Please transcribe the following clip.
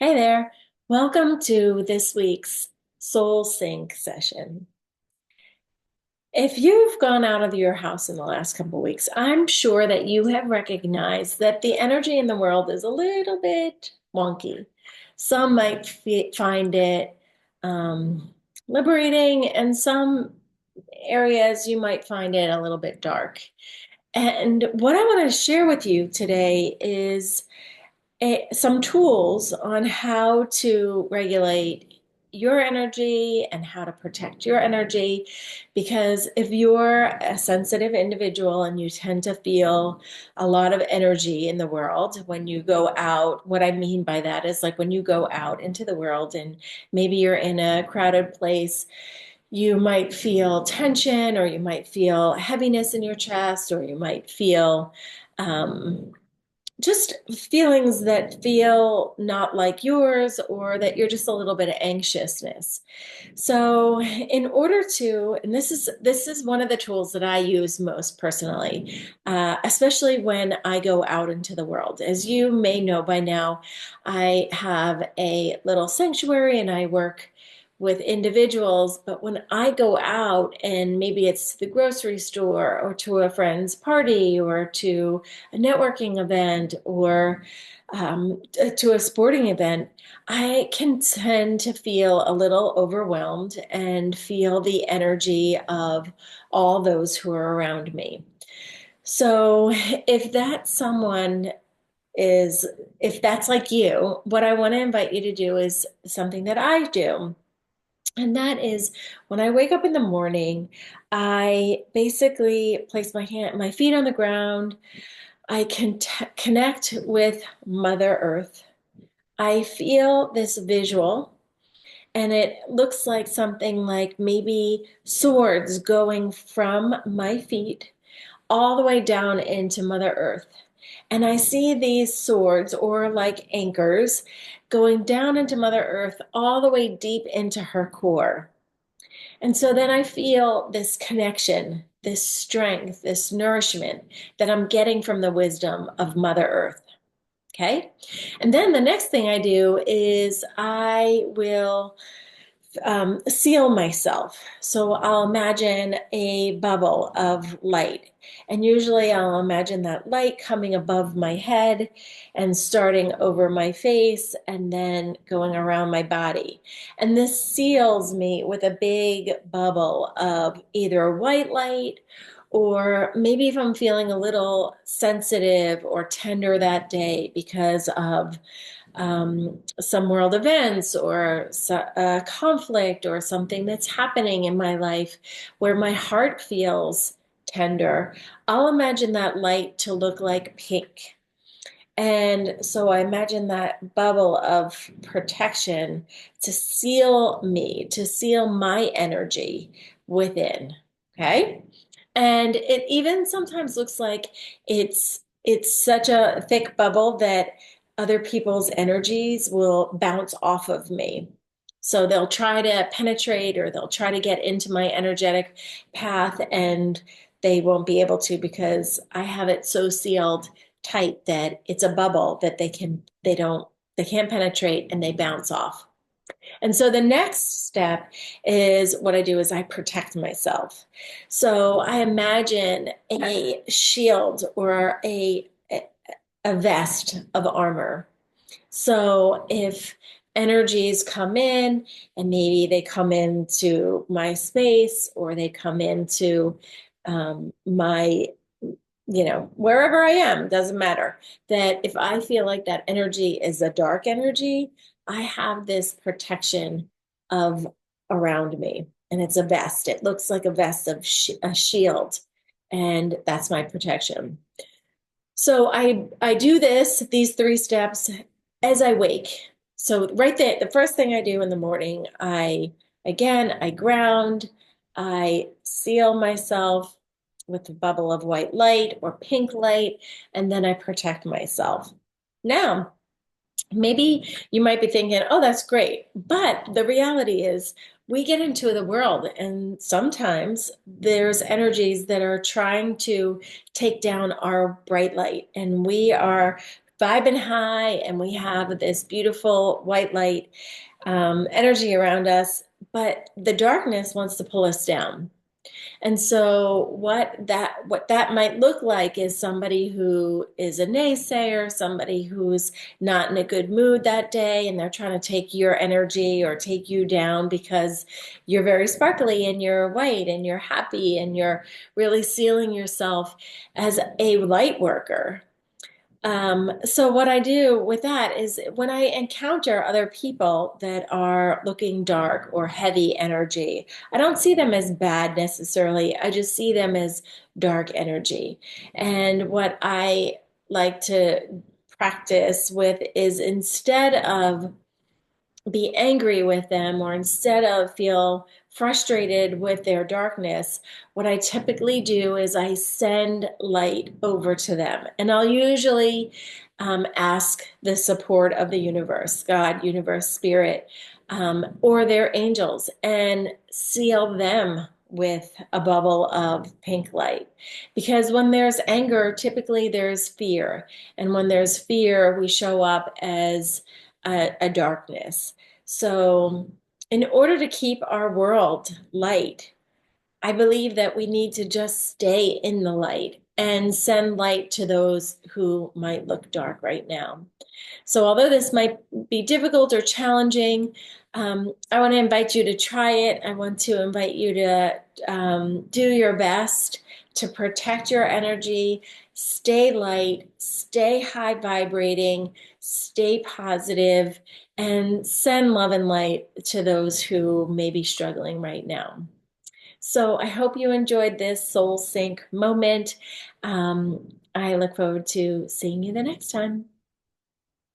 Hey there. Welcome to this week's Soul Sync session. If you've gone out of your house in the last couple of weeks, I'm sure that you have recognized that the energy in the world is a little bit wonky. Some might find it um, liberating, and some areas you might find it a little bit dark. And what I want to share with you today is some tools on how to regulate your energy and how to protect your energy. Because if you're a sensitive individual and you tend to feel a lot of energy in the world when you go out, what I mean by that is like when you go out into the world and maybe you're in a crowded place, you might feel tension, or you might feel heaviness in your chest, or you might feel just feelings that feel not like yours, or that you're just a little bit of anxiousness. So in order to, and this is one of the tools that I use most personally, especially when I go out into the world. As you may know by now, I have a little sanctuary and I work with individuals, but when I go out, and maybe it's to the grocery store or to a friend's party or to a networking event or to a sporting event, I can tend to feel a little overwhelmed and feel the energy of all those who are around me. So if that someone is, if that's like you, what I want to invite you to do is something that I do. And that is when I wake up in the morning, I basically place my feet on the ground. I can connect with Mother Earth. I feel this visual, and it looks like something like maybe swords going from my feet all the way down into Mother Earth. And I see these swords, or like anchors, going down into Mother Earth all the way deep into her core. And so then I feel this connection, this strength, this nourishment that I'm getting from the wisdom of Mother Earth. Okay. And then the next thing I do is I will seal myself. So I'll imagine a bubble of light. And usually I'll imagine that light coming above my head and starting over my face and then going around my body. And this seals me with a big bubble of either white light, or maybe if I'm feeling a little sensitive or tender that day because of some world events, or a conflict, or something that's happening in my life where my heart feels tender, I'll imagine that light to look like pink. And so I imagine that bubble of protection to seal me, to seal my energy within. Okay. And it even sometimes looks like it's such a thick bubble that other people's energies will bounce off of me. So they'll try to penetrate, or they'll try to get into my energetic path, and they won't be able to because I have it so sealed tight that it's a bubble that they can't penetrate, and they bounce off. And so the next step is what I do is I protect myself. So I imagine a shield, or a vest of armor. So if energies come in, and maybe they come into my space, or they come into my, wherever I am, doesn't matter. That if I feel like that energy is a dark energy, I have this protection of around me, and it's a vest. It looks like a vest of a shield, and that's my protection. So I do these three steps as I wake. So right there, the first thing I do in the morning, I ground, I seal myself with a bubble of white light or pink light, and then I protect myself. Now, maybe you might be thinking, oh, that's great. But the reality is, we get into the world, and sometimes there's energies that are trying to take down our bright light, and we are vibing high and we have this beautiful white light energy around us, but the darkness wants to pull us down. And so what that might look like is somebody who is a naysayer, somebody who's not in a good mood that day, and they're trying to take your energy or take you down because you're very sparkly and you're white and you're happy and you're really sealing yourself as a light worker. So what I do with that is when I encounter other people that are looking dark or heavy energy, I don't see them as bad necessarily. I just see them as dark energy. And what I like to practice with is instead of be angry with them or instead of feel frustrated with their darkness, what I typically do is I send light over to them. And I'll usually ask the support of the universe, God, universe, spirit, or their angels, and seal them with a bubble of pink light. Because when there's anger, typically there's fear. And when there's fear, we show up as a darkness. So, in order to keep our world light, I believe that we need to just stay in the light and send light to those who might look dark right now. So, although this might be difficult or challenging, I want to invite you to try it. I want to invite you to do your best to protect your energy, stay light, stay high vibrating, stay positive, and send love and light to those who may be struggling right now. So I hope you enjoyed this soul sync moment. I look forward to seeing you the next time.